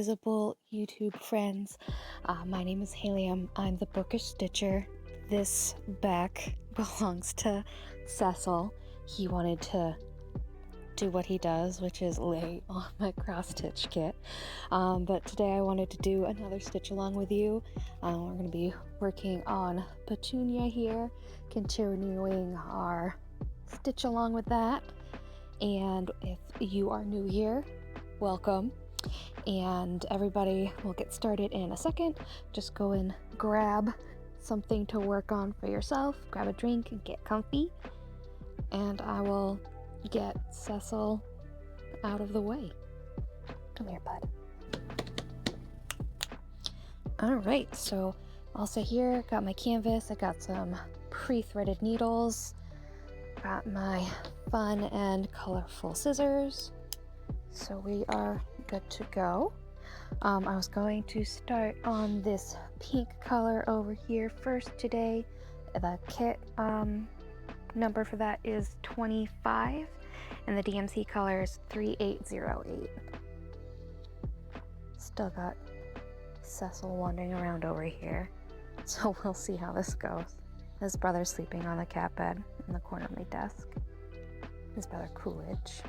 invisible YouTube friends. My name is Haley. I'm the Bookish Stitcher. This back belongs to Cecil. He wanted to do what he does, which is lay on my cross-stitch kit. But today I wanted to do another stitch along with you. We're going to be working on Petunia here, continuing our stitch along with that. And if you are new here, welcome. And everybody will get started in a second. Just go and grab something to work on for yourself, grab a drink and get comfy, and I will get Cecil out of the way. Come here, bud. All right, so also here, got my canvas, I got some pre-threaded needles, got my fun and colorful scissors, so we are good to go. I was going to start on this pink color over here first today. The kit number for that is 25, and the DMC color is 3808. Still got Cecil wandering around over here, so we'll see how this goes. His brother's sleeping on the cat bed in the corner of my desk. His brother Coolidge.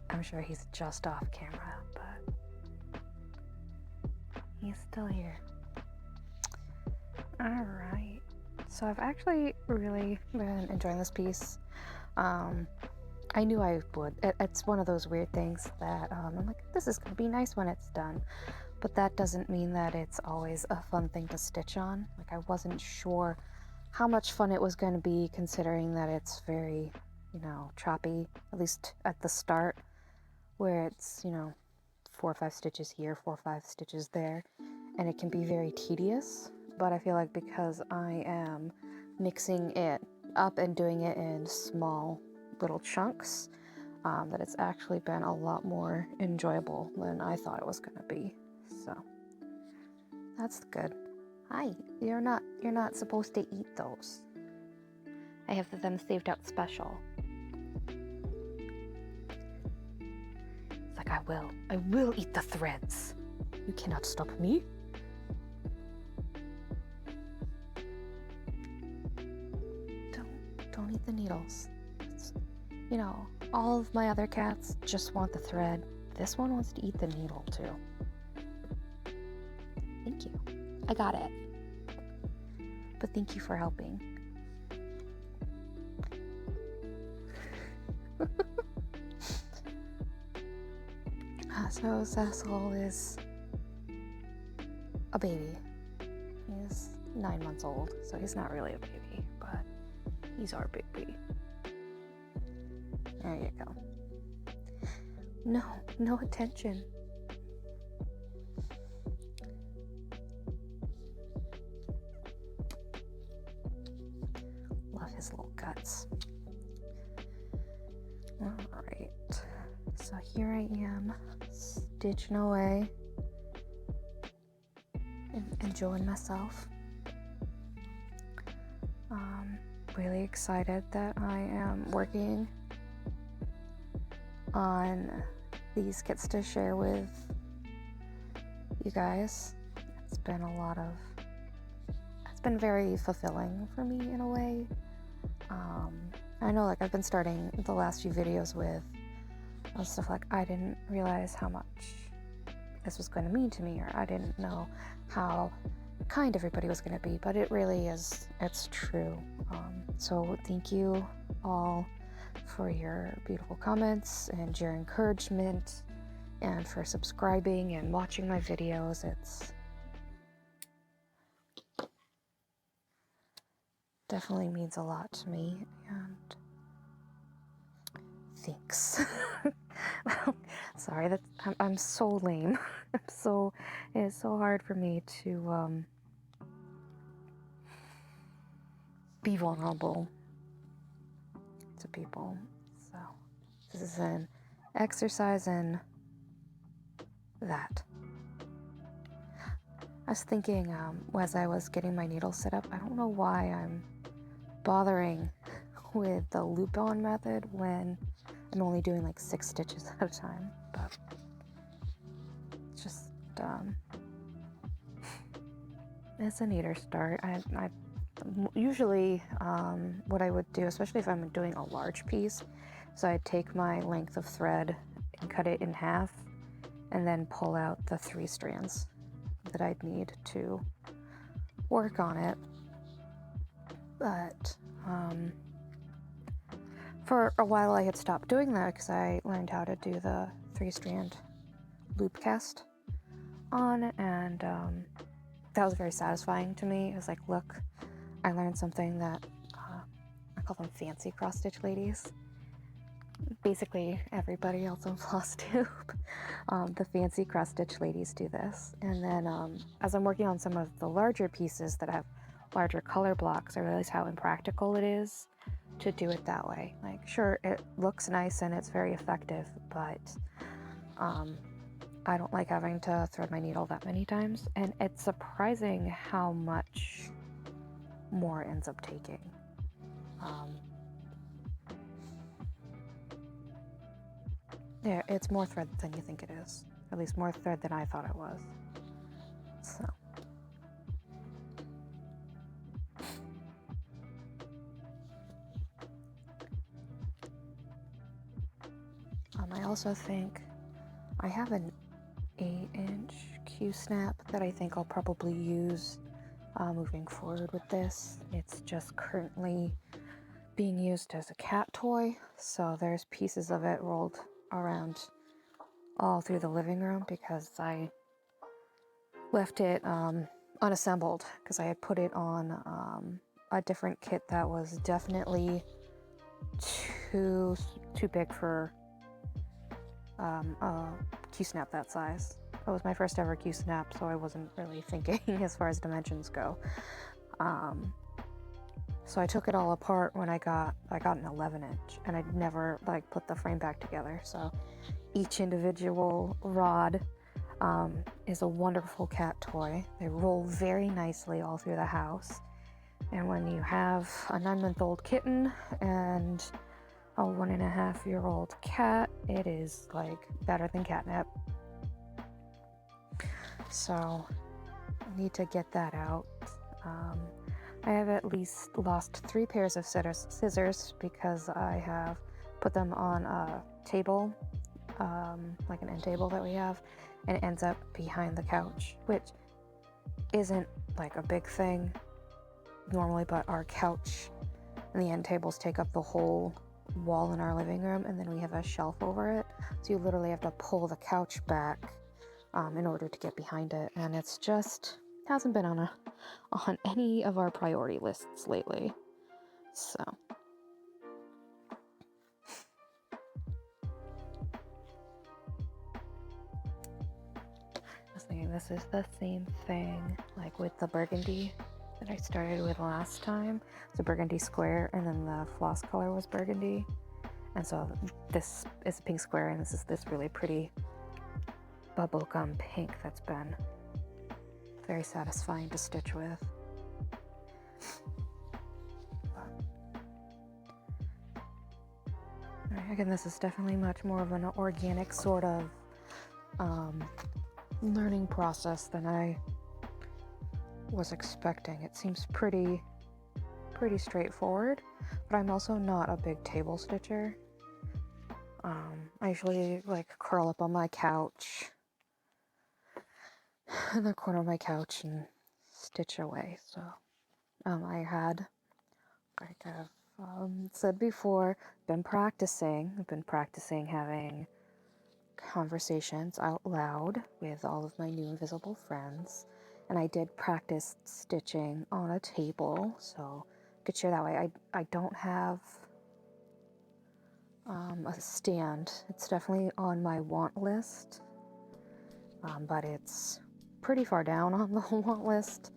I'm sure he's just off camera, but he's still here. Alright, so I've actually really been enjoying this piece. I knew I would. It's one of those weird things that I'm like, this is going to be nice when it's done. But that doesn't mean that it's always a fun thing to stitch on. Like, I wasn't sure how much fun it was going to be, considering that it's very, choppy, at least at the start, where it's, 4 or 5 stitches here, 4 or 5 stitches there, and it can be very tedious. But I feel like because I am mixing it up and doing it in small little chunks, that it's actually been a lot more enjoyable than I thought it was going to be. So that's good. Hi, you're not supposed to eat those. I have them saved out special. It's like, I will eat the threads. You cannot stop me. Don't eat the needles. All of my other cats just want the thread. This one wants to eat the needle too. Thank you. I got it. But thank you for helping. So Cecil is a baby. He's 9 months old, so he's not really a baby, but he's our baby. There you go. No attention. Love his little guts. Alright. So here I am, stitching away, enjoying myself. Really excited that I am working on these kits to share with you guys. It's been very fulfilling for me in a way. I know, I've been starting the last few videos with stuff like, I didn't realize how much this was going to mean to me, or I didn't know how kind everybody was going to be, but it really is, it's true. So thank you all for your beautiful comments and your encouragement, and for subscribing and watching my videos. It's definitely means a lot to me, and thanks. Sorry, I'm so lame. It's so hard for me to be vulnerable to people. So this is an exercise in that. I was thinking, as I was getting my needles set up, I don't know why I'm bothering with the loop on method when I'm only doing like 6 stitches at a time, but it's just it's a neater start. I usually what I would do, especially if I'm doing a large piece, so I'd take my length of thread and cut it in half and then pull out the 3 strands that I'd need to work on it. But for a while I had stopped doing that because I learned how to do the 3-strand loop cast on, and that was very satisfying to me. It was like, look, I learned something that I call them fancy cross stitch ladies. Basically everybody else on Floss Tube, the fancy cross stitch ladies do this. And then as I'm working on some of the larger pieces that have larger color blocks, I realize how impractical it is to do it that way. Like, sure, it looks nice and it's very effective, but I don't like having to thread my needle that many times, and it's surprising how much more it ends up taking. Yeah, it's more thread than you think it is. At least more thread than I thought it was. So. I also think I have an 8-inch Q-snap that I think I'll probably use moving forward with this. It's just currently being used as a cat toy, so there's pieces of it rolled around all through the living room because I left it unassembled because I had put it on a different kit that was definitely too big for a Q-snap that size. It was my first ever Q-snap, so I wasn't really thinking as far as dimensions go. So I took it all apart when I got an 11-inch, and I'd never like put the frame back together. So each individual rod is a wonderful cat toy. They roll very nicely all through the house. And when you have a 9-month-old kitten and a 1.5-year-old cat, it is like better than catnip. So I need to get that out. I have at least lost 3 pairs of scissors because I have put them on a table, like an end table that we have, and it ends up behind the couch, which isn't like a big thing normally, but our couch and the end tables take up the whole wall in our living room, and then we have a shelf over it, so you literally have to pull the couch back in order to get behind it, and it's just hasn't been on any of our priority lists lately. So I was thinking this is the same thing like with the burgundy that I started with last time. It's a burgundy square, and then the floss color was burgundy, and so this is a pink square, and this is this really pretty bubblegum pink that's been very satisfying to stitch with. Again, this is definitely much more of an organic sort of learning process than I was expecting. It seems pretty straightforward, but I'm also not a big table stitcher. I usually like curl up on my couch, in the corner of my couch, and stitch away. So I had, like I've said before, I've been practicing having conversations out loud with all of my new invisible friends, and I did practice stitching on a table, so I could share that way. I don't have a stand. It's definitely on my want list, but it's pretty far down on the want list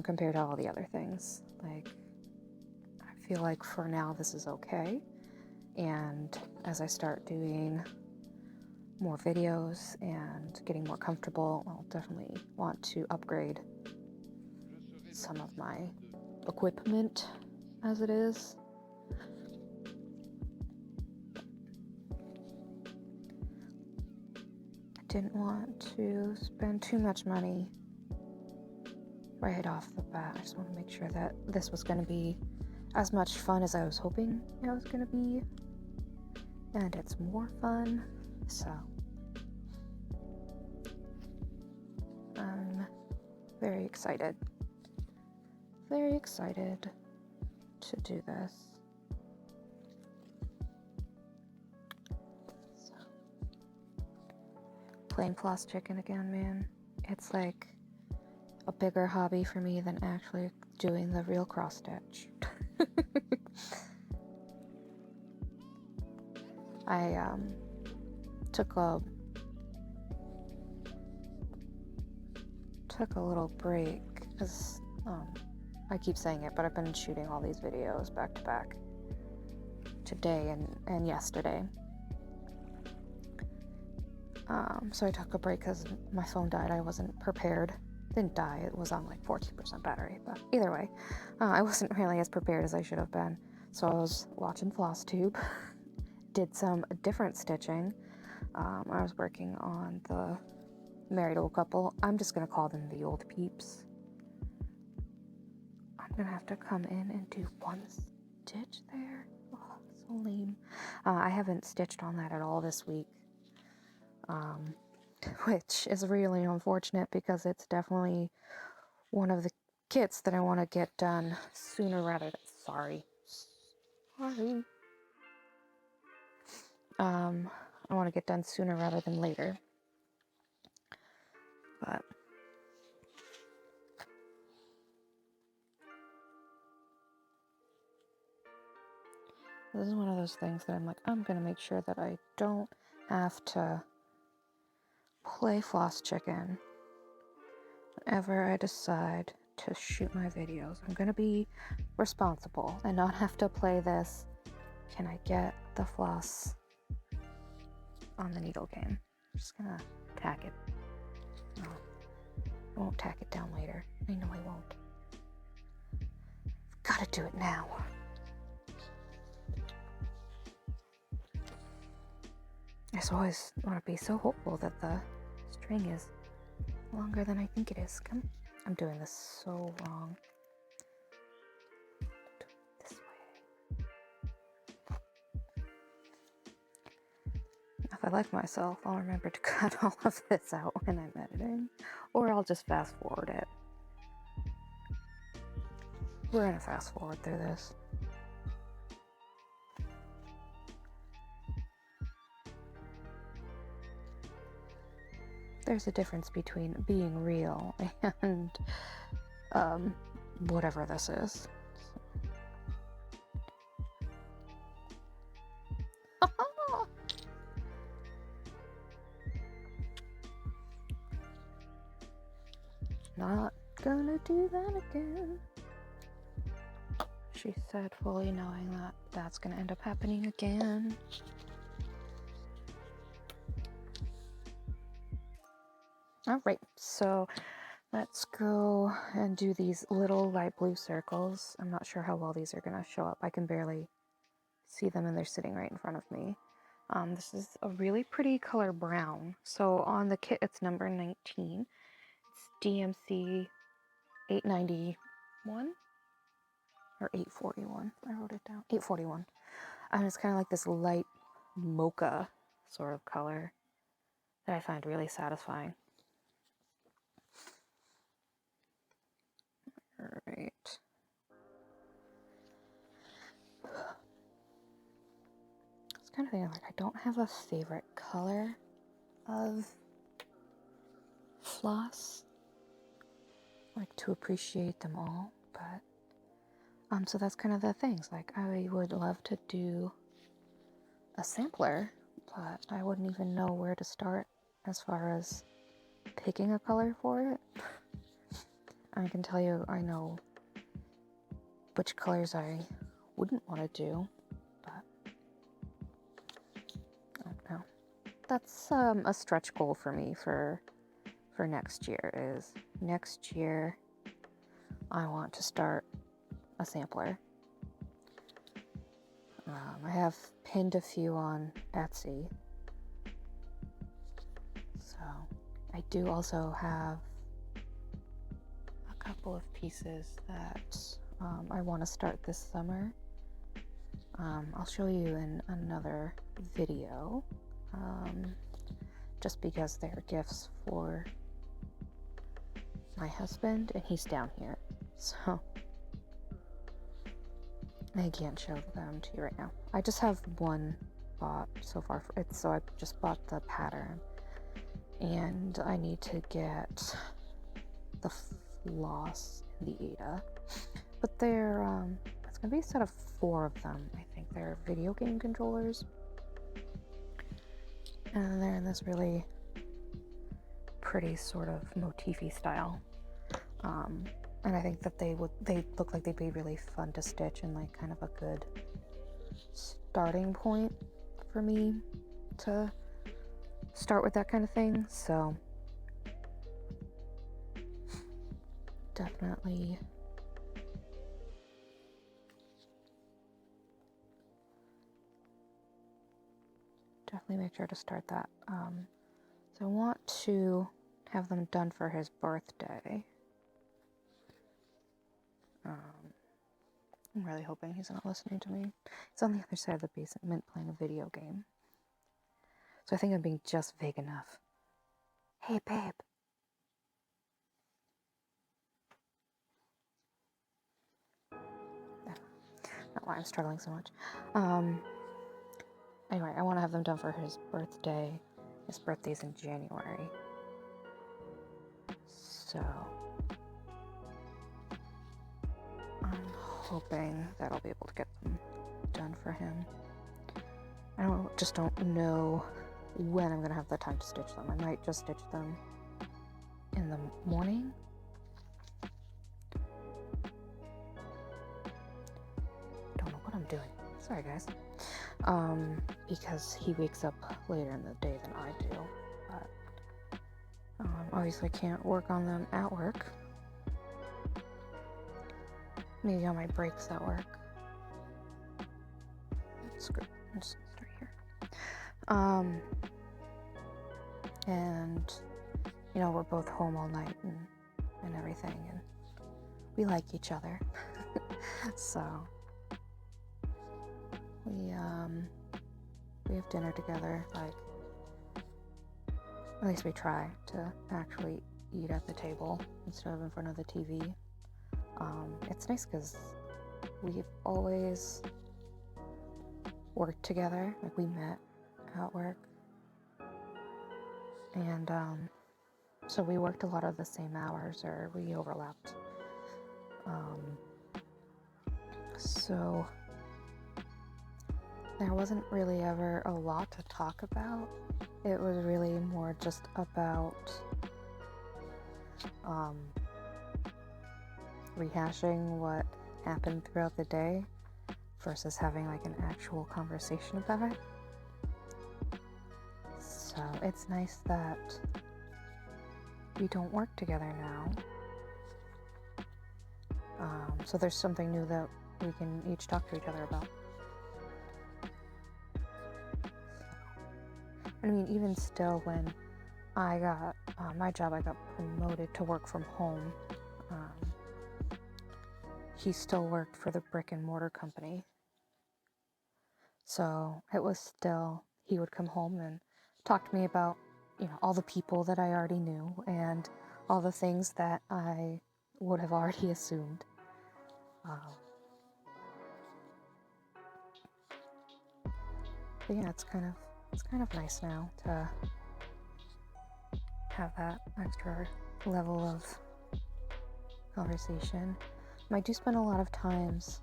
compared to all the other things. Like, I feel like for now this is okay, and as I start doing more videos and getting more comfortable, I'll definitely want to upgrade some of my equipment as it is. didn't want to spend too much money right off the bat. I just want to make sure that this was going to be as much fun as I was hoping it was going to be, and it's more fun, so I'm very excited to do this. So, playing floss chicken again, man. It's like a bigger hobby for me than actually doing the real cross stitch. I took a little break because I keep saying it, but I've been shooting all these videos back to back today and yesterday. So I took a break because my phone died. I wasn't prepared. Didn't die, it was on like 14% battery, but either way, I wasn't really as prepared as I should have been. So I was watching FlossTube, did some different stitching. I was working on the married old couple. I'm just gonna call them the old peeps. I'm gonna have to come in and do one stitch there. Oh, so lame. I haven't stitched on that at all this week. Which is really unfortunate because it's definitely one of the kits that I want to get done sooner rather than sorry. I want to get done sooner rather than later. But this is one of those things that I'm like, I'm gonna make sure that I don't have to play floss chicken whenever I decide to shoot my videos. I'm gonna be responsible and not have to play this. Can I get the floss on the needle game? I'm just gonna tack it. No, I won't tack it down later. I know I won't. I've gotta do it now. I just always want to be so hopeful that the string is longer than I think it is. Come, I'm doing this so wrong. This way. If I like myself, I'll remember to cut all of this out when I'm editing, or I'll just fast forward it. We're gonna fast forward through this. There's a difference between being real and whatever this is. Not gonna do that again, she said, fully knowing that that's gonna end up happening again. Alright, so let's go and do these little light blue circles. I'm not sure how well these are gonna show up. I can barely see them and they're sitting right in front of me. This is a really pretty color brown. So on the kit, it's number 19. It's DMC 891 or 841. I wrote it down. 841. And it's kind of like this light mocha sort of color that I find really satisfying. All right. It's kind of thinking like I don't have a favorite color of floss. I like to appreciate them all, but so that's kind of the things. Like I would love to do a sampler, but I wouldn't even know where to start as far as picking a color for it. I can tell you I know which colors I wouldn't want to do, but I don't know. That's a stretch goal for me for next year. Is next year I want to start a sampler. I have pinned a few on Etsy, so I do also have a couple of pieces that I want to start this summer. I'll show you in another video, just because they're gifts for my husband and he's down here, so I can't show them to you right now. I just have one bought so far for it, so I just bought the pattern, and I need to get the floss and the Ada, but they're it's gonna be a set of 4 of them. I think they're video game controllers, and they're in this really pretty sort of motify style. And I think that they look like they'd be really fun to stitch, and like kind of a good starting point for me to start with that kind of thing. So definitely make sure to start that. So I want to have them done for his birthday. I'm really hoping he's not listening to me. He's on the other side of the basement playing a video game. So I think I'm being just vague enough. Hey, babe. Not why I'm struggling so much. Anyway, I want to have them done for his birthday. His birthday's in January. So I'm hoping that I'll be able to get them done for him. I just don't know when I'm gonna have the time to stitch them. I might just stitch them in the morning. Don't know what I'm doing. Sorry, guys. Because he wakes up later in the day than I do. But obviously I can't work on them at work. Maybe on my breaks at work. Screw it. I'm just gonna start here. And you know, we're both home all night and everything, and we like each other. So we have dinner together, like, at least we try to actually eat at the table instead of in front of the TV. It's nice because we've always worked together, like we met at work, and so we worked a lot of the same hours, or we overlapped. So there wasn't really ever a lot to talk about. It was really more just about rehashing what happened throughout the day versus having like an actual conversation about it. So it's nice that we don't work together now. So there's something new that we can each talk to each other about. I mean, even still, when I got my job, I got promoted to work from home. He still worked for the brick and mortar company. So it was still, he would come home and talk to me about, you know, all the people that I already knew and all the things that I would have already assumed. But yeah, it's kind of nice now to have that extra level of conversation. I do spend a lot of times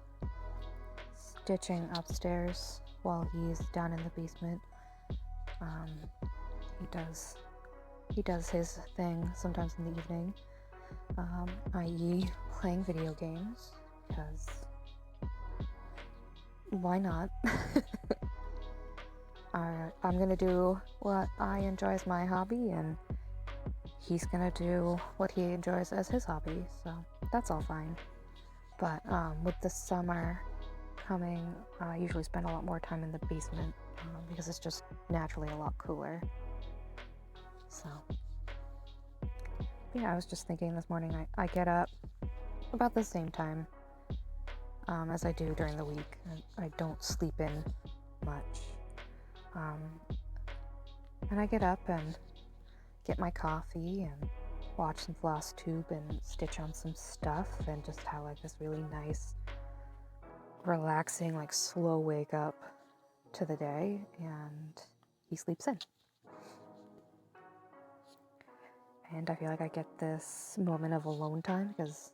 stitching upstairs while he's down in the basement. He does his thing sometimes in the evening, i.e. playing video games, because why not? I'm gonna do what I enjoy as my hobby, and he's gonna do what he enjoys as his hobby, so that's all fine. But with the summer coming, I usually spend a lot more time in the basement because it's just naturally a lot cooler. So yeah, I was just thinking this morning, I get up about the same time as I do during the week. I don't sleep in much. And I get up and get my coffee and watch some floss tube and stitch on some stuff and just have like this really nice, relaxing, like slow wake up to the day, and he sleeps in. And I feel like I get this moment of alone time because,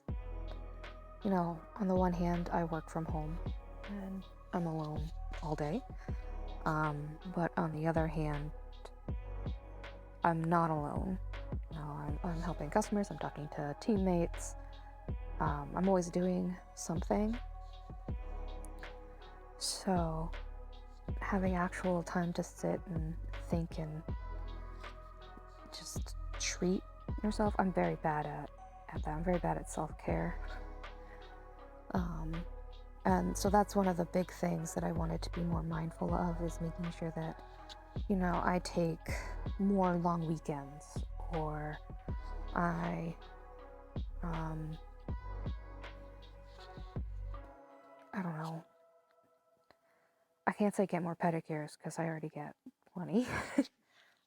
you know, on the one hand, I work from home and I'm alone all day. But on the other hand, I'm not alone. You know, I'm helping customers, I'm talking to teammates. I'm always doing something. So having actual time to sit and think and just treat yourself, I'm very bad at that. I'm very bad at self-care. And so that's one of the big things that I wanted to be more mindful of, is making sure that, you know, I take more long weekends, or I don't know. I can't say get more pedicures because I already get plenty.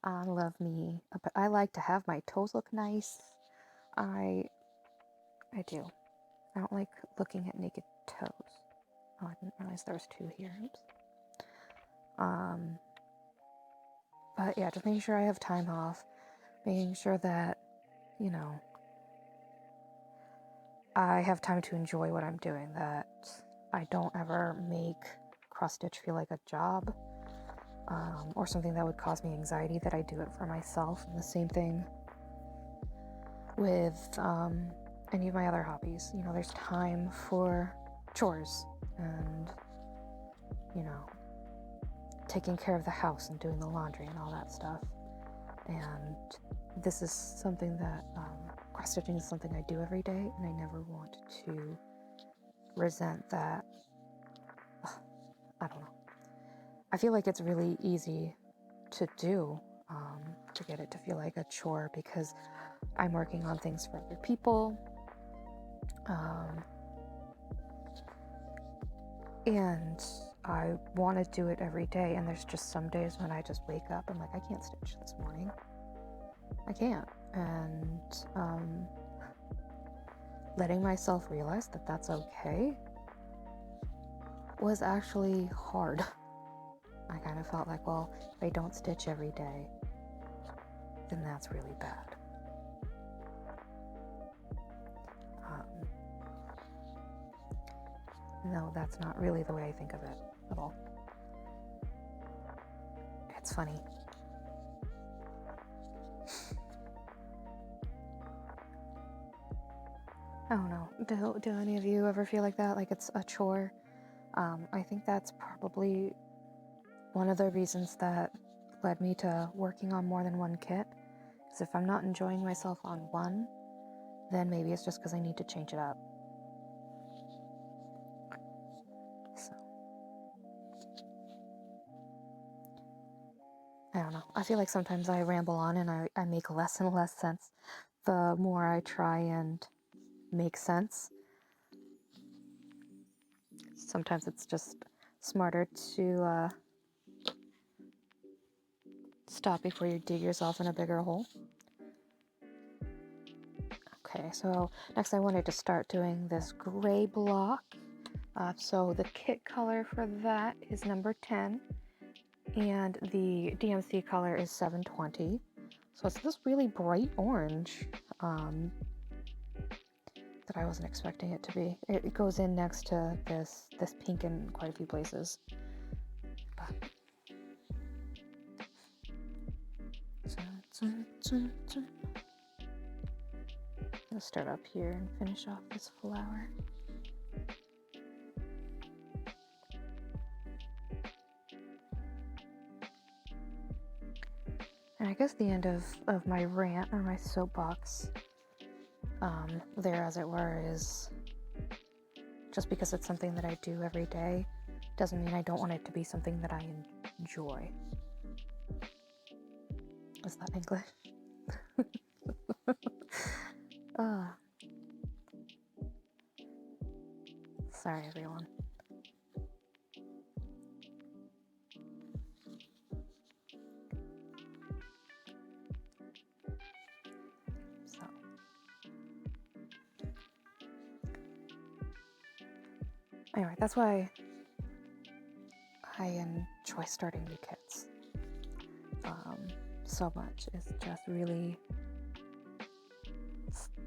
I love me, but I like to have my toes look nice. I do. I don't like looking at naked toes. Oh, I didn't realize there was 2 here. Oops. But yeah, just making sure I have time off, making sure that, you know, I have time to enjoy what I'm doing, that I don't ever make cross-stitch feel like a job, or something that would cause me anxiety, that I do it for myself. And the same thing with any of my other hobbies. You know, there's time for chores and, you know, taking care of the house and doing the laundry and all that stuff. And this is something that cross-stitching is something I do every day, and I never want to resent that. I don't know. I feel like it's really easy to do, to get it to feel like a chore, because I'm working on things for other people. And I want to do it every day, and there's just some days when I just wake up and like, I can't stitch this morning. I can't. And letting myself realize that that's okay was actually hard. I kind of felt like, well, if I don't stitch every day, then that's really bad. No, that's not really the way I think of it at all. It's funny. I don't know. Do any of you ever feel like that? Like it's a chore? I think that's probably one of the reasons that led me to working on more than one kit. Because if I'm not enjoying myself on one, then maybe it's just because I need to change it up. So, I don't know. I feel like sometimes I ramble on and I make less and less sense the more I try and make sense. Sometimes it's just smarter to stop before you dig yourself in a bigger hole. Okay, so next I wanted to start doing this gray block. So the kit color for that is number 10, and the DMC color is 720. So it's this really bright orange that I wasn't expecting it to be. It goes in next to this pink in quite a few places. But I'll start up here and finish off this flower. And I guess the end of my rant, or my soapbox, there as it were, is just because it's something that I do every day doesn't mean I don't want it to be something that I enjoy. Is that English? uh, sorry, everyone. So, anyway, that's why I enjoy starting new kits so much. It's just really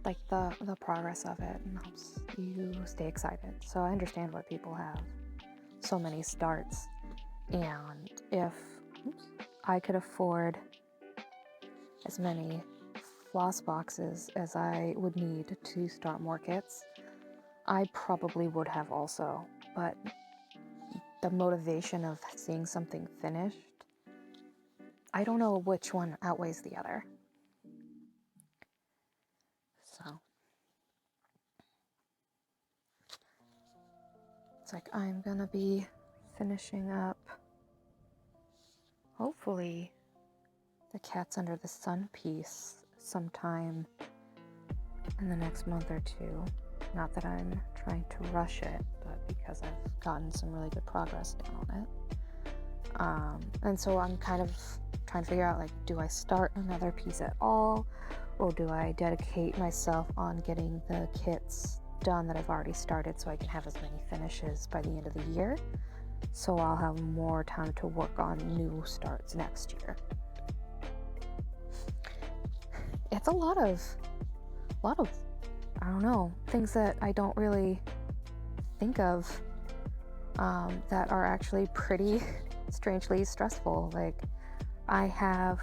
like the progress of it helps you stay excited. So I understand why people have so many starts, and if I could afford as many floss boxes as I would need to start more kits, I probably would have also, but the motivation of seeing something finished, I don't know which one outweighs the other. So it's like I'm gonna be finishing up, hopefully, the Cats Under the Sun piece sometime in the next month or two. Not that I'm trying to rush it, but because I've gotten some really good progress down on it. And so I'm kind of trying to figure out, like, do I start another piece at all, or do I dedicate myself on getting the kits done that I've already started so I can have as many finishes by the end of the year, so I'll have more time to work on new starts next year. It's a lot of I don't know, things that I don't really think of that are actually pretty strangely stressful. Like, I have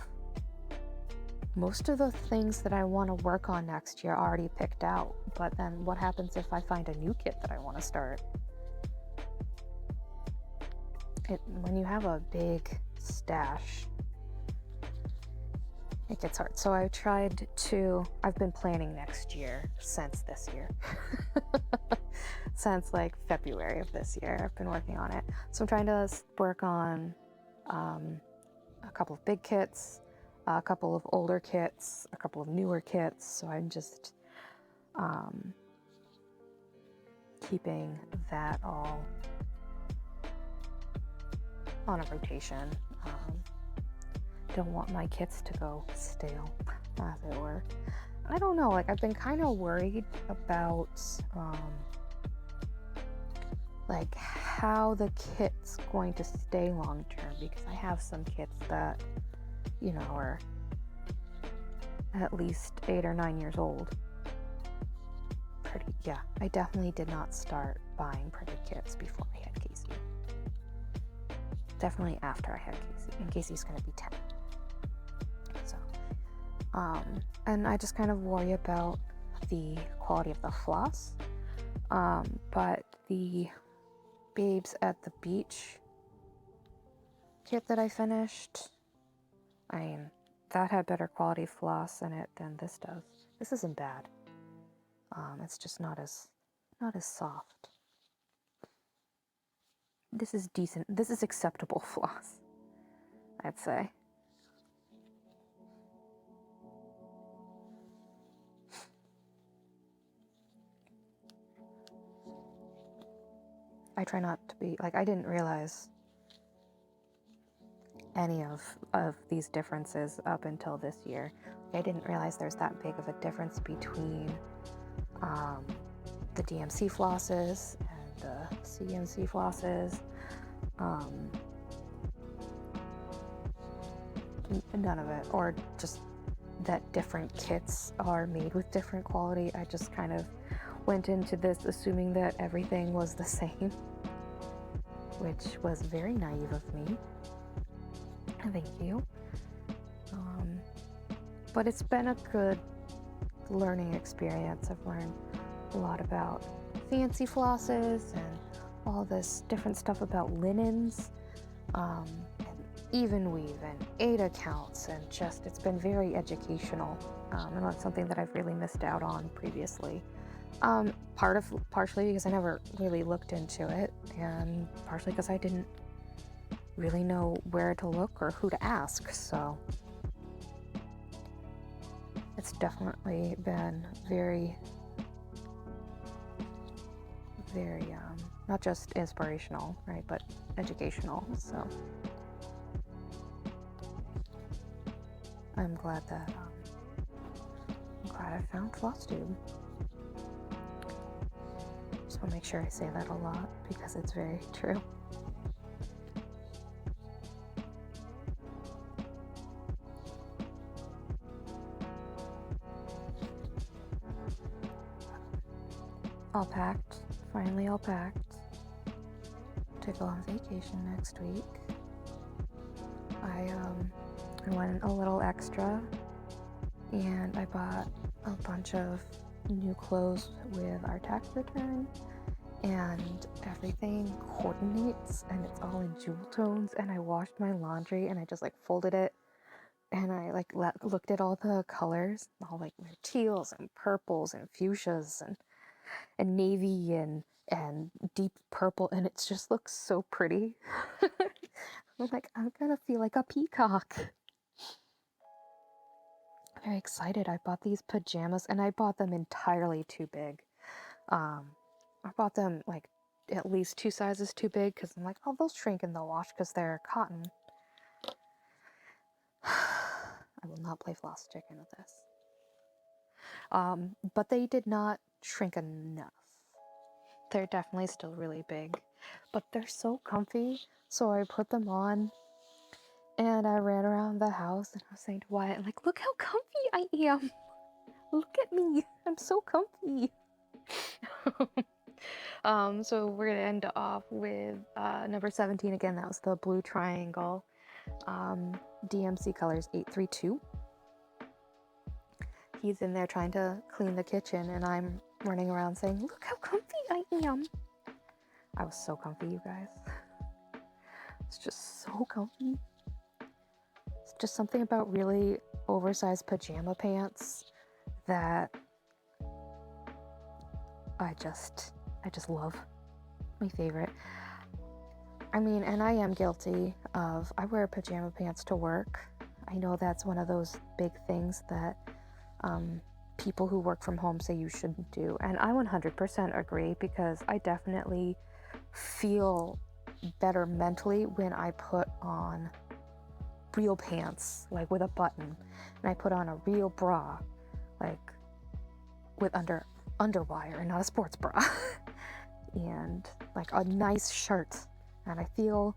most of the things that I want to work on next year already picked out, but then what happens if I find a new kit that I want to start? When you have a big stash, it gets hard. So I've been planning next year since this year. Since like February of this year, I've been working on it. So I'm trying to work on a couple of big kits, a couple of older kits, a couple of newer kits. So I'm just keeping that all on a rotation. Don't want my kits to go stale, as it were. I don't know, like, I've been kind of worried about like how the kit's going to stay long term, because I have some kits that, you know, are at least 8 or 9 years old. I definitely did not start buying printed kits before I had Casey. Definitely after I had Casey, and Casey's going to be 10. So, and I just kind of worry about the quality of the floss. But the Babes at the Beach kit that I finished, I mean, that had better quality floss in it than this does. This isn't bad. It's just not as soft. This is decent. This is acceptable floss, I'd say. I try not to be, like, I didn't realize any of these differences up until this year. I didn't realize there's that big of a difference between the DMC flosses and the CMC flosses. None of it, or just that different kits are made with different quality. I just kind of went into this assuming that everything was the same, which was very naive of me. Thank you. But it's been a good learning experience. I've learned a lot about fancy flosses and all this different stuff about linens, and even weave and Ada counts, and just, it's been very educational, and that's something that I've really missed out on previously. Partially because I never really looked into it, and partially because I didn't really know where to look or who to ask. So it's definitely been very, very, not just inspirational, right, but educational. So I'm glad I found FlossTube. Just want to make sure I say that a lot because it's very true. All packed, finally all packed to go on vacation next week. I went a little extra and I bought a bunch of new clothes with our tax return, and everything coordinates and it's all in jewel tones, and I washed my laundry and I just like folded it and I like looked at all the colors, all like teals and purples and fuchsias and navy and deep purple, and it just looks so pretty. I'm like, I'm gonna feel like a peacock. Very excited. I bought these pajamas and I bought them entirely too big. I bought them like at least 2 sizes too big because I'm like, oh, they'll shrink in the wash because they're cotton. I will not play floss chicken with this. But they did not shrink enough. They're definitely still really big, but they're so comfy. So I put them on and I ran around the house and I was saying to Wyatt, like, look how comfy I am. Look at me. I'm so comfy. So we're gonna end off with number 17 again. That was the blue triangle. DMC colors 832. He's in there trying to clean the kitchen and I'm running around saying, look how comfy I am. I was so comfy, you guys. It's just so comfy. It's just something about really oversized pajama pants that I just love. My favorite. I mean, and I am guilty of, I wear pajama pants to work. I know that's one of those big things that people who work from home say you shouldn't do. And I 100% agree, because I definitely feel better mentally when I put on real pants, like with a button, and I put on a real bra, like with underwire and not a sports bra, and like a nice shirt, and I feel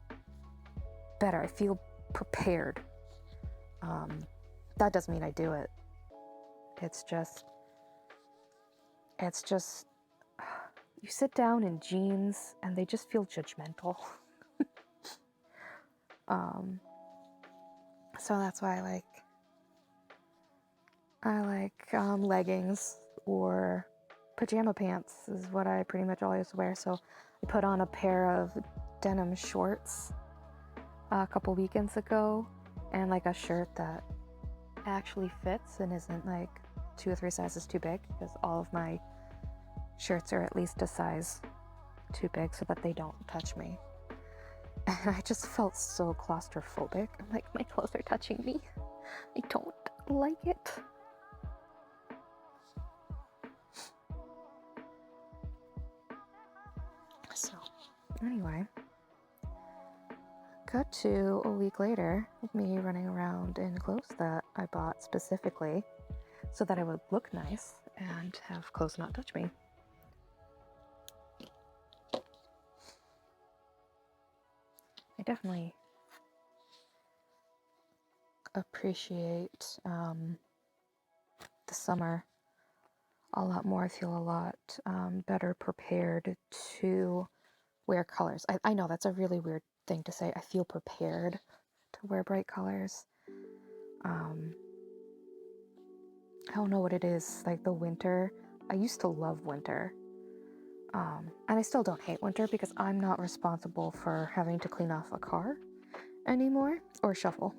better. I feel prepared. That doesn't mean I do it. It's just you sit down in jeans and they just feel judgmental. So that's why I like leggings or pajama pants is what I pretty much always wear. So I put on a pair of denim shorts a couple weekends ago, and like a shirt that actually fits and isn't like 2 or 3 sizes too big, because all of my shirts are at least a size too big so that they don't touch me. And I just felt so claustrophobic. I'm like, my clothes are touching me. I don't like it. So, anyway, cut to a week later of me running around in clothes that I bought specifically so that I would look nice and have clothes not touch me. I definitely appreciate the summer a lot more. I feel a lot better prepared to wear colors. I know that's a really weird thing to say. I feel prepared to wear bright colors. I don't know what it is, like the winter. I used to love winter. And I still don't hate winter, because I'm not responsible for having to clean off a car anymore or shovel.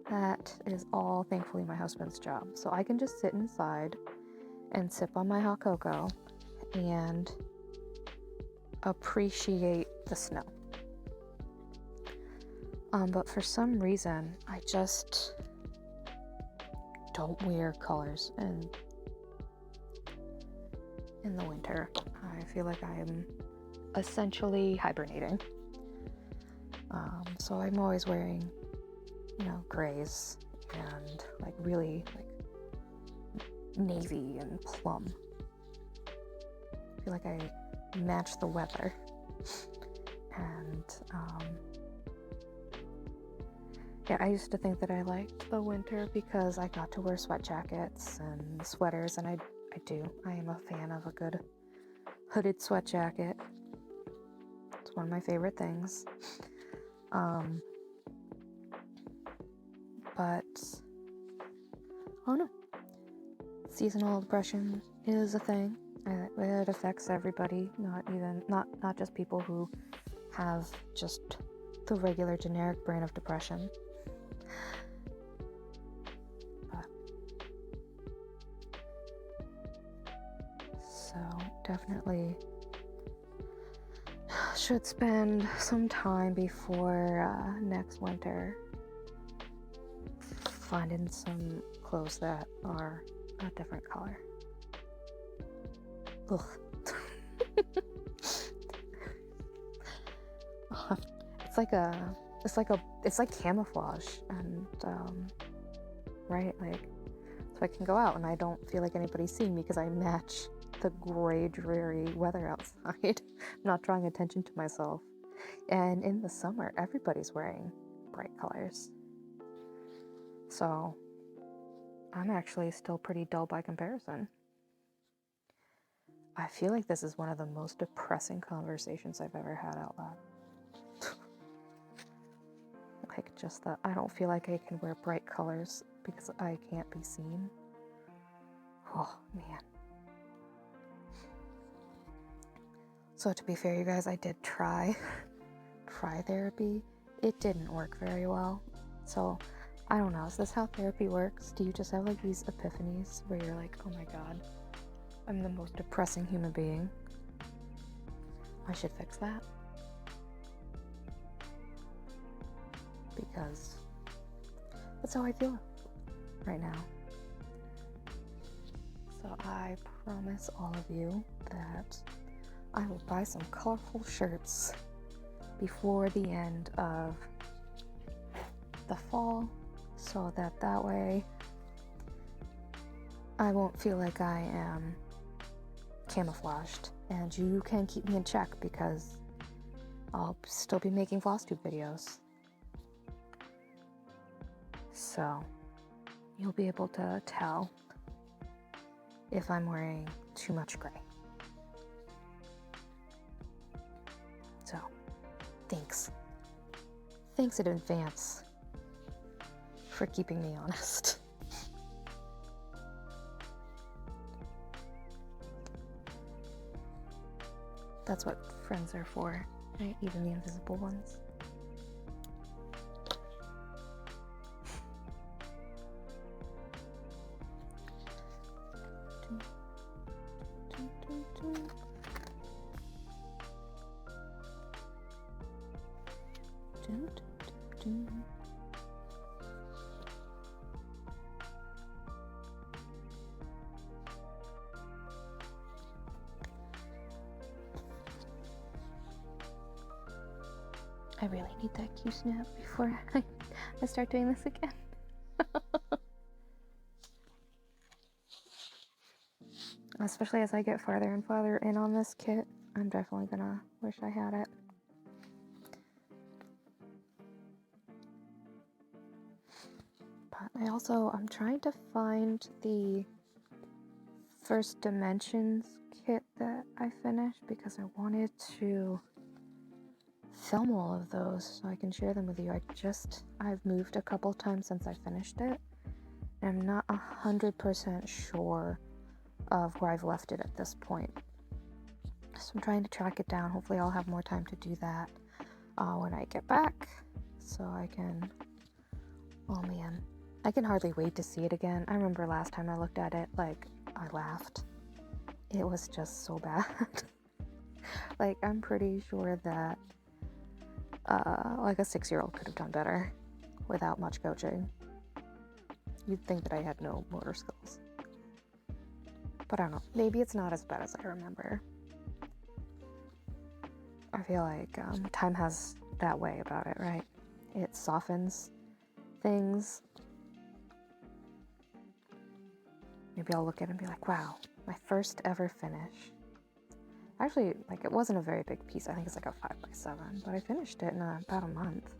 That is all, thankfully, my husband's job. So I can just sit inside and sip on my hot cocoa and appreciate the snow. But for some reason, I just don't wear colors in the winter. I feel like I'm essentially hibernating. So I'm always wearing, grays and like really like navy and plum. I feel like I match the weather. And yeah, I used to think that I liked the winter because I got to wear sweat jackets and sweaters, and I do. I am a fan of a good hooded sweat jacket. It's one of my favorite things. But oh no, seasonal depression is a thing. It affects everybody, not just people who have just the regular generic brand of depression. But so definitely should spend some time before next winter finding some clothes that are a different color. Ugh. It's like camouflage, and right, like, so I can go out and I don't feel like anybody's seeing me because I match the gray, dreary weather outside. I'm not drawing attention to myself. And in the summer, everybody's wearing bright colors. So I'm actually still pretty dull by comparison. I feel like this is one of the most depressing conversations I've ever had out loud. Like, just that I don't feel like I can wear bright colors because I can't be seen. Oh, man. So to be fair, you guys, I did try therapy. It didn't work very well. So I don't know, is this how therapy works? Do you just have like these epiphanies where you're like, oh my god, I'm the most depressing human being? I should fix that. Because that's how I feel right now. So I promise all of you that I will buy some colorful shirts before the end of the fall, so that way I won't feel like I am camouflaged, and you can keep me in check because I'll still be making floss tube videos. So you'll be able to tell if I'm wearing too much gray. So thanks in advance for keeping me honest. That's what friends are for, right? Even the invisible ones. I really need that Q snap before I start doing this again. Especially as I get farther and farther in on this kit, I'm definitely gonna wish I had it. But I'm trying to find the First Dimensions kit that I finished because I wanted to film all of those so I can share them with you. I've moved a couple times since I finished it, and I'm not 100% sure of where I've left it at this point. So I'm trying to track it down. Hopefully I'll have more time to do that when I get back, so I can, oh man, I can hardly wait to see it again. I remember last time I looked at it, like, I laughed. It was just so bad. Like, I'm pretty sure that like a 6-year-old could have done better without much coaching. you'd think that I had no motor skills. But I don't know, maybe it's not as bad as I remember. I feel like time has that way about it, right? It softens things. Maybe I'll look at it and be like, wow, my first ever finish. Actually, like, it wasn't a very big piece. I think it's like a 5x7, but I finished it in about a month.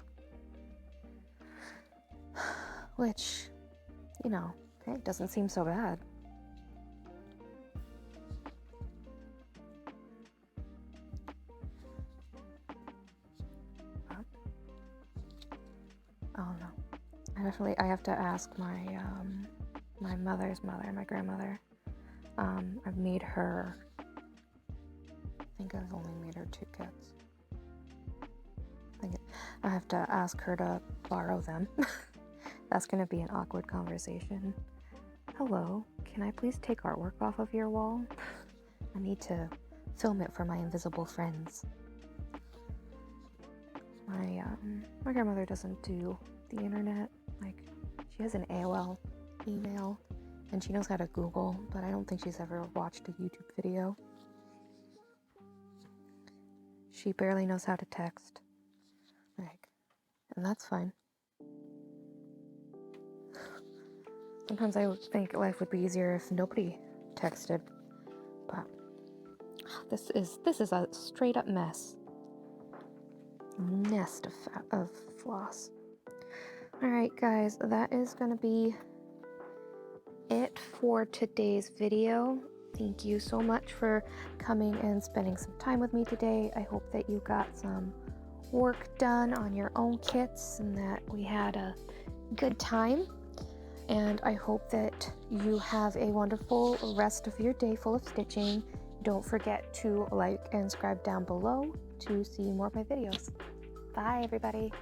Which, you know, hey, doesn't seem so bad. Oh no. I have to ask my my mother's mother, my grandmother. I've made her, I think I've only made her 2 kits. I have to ask her to borrow them. That's gonna be an awkward conversation. Hello, can I please take artwork off of your wall? I need to film it for my invisible friends. My grandmother doesn't do the internet. Like, she has an AOL email and she knows how to Google, but I don't think she's ever watched a YouTube video. She barely knows how to text. Like, and that's fine. Sometimes I would think life would be easier if nobody texted, but this is a straight up mess. Nest of floss. Alright guys, that is gonna be it for today's video. Thank you so much for coming and spending some time with me today. I hope that you got some work done on your own kits and that we had a good time. And I hope that you have a wonderful rest of your day full of stitching. Don't forget to like and subscribe down below to see more of my videos. Bye, everybody.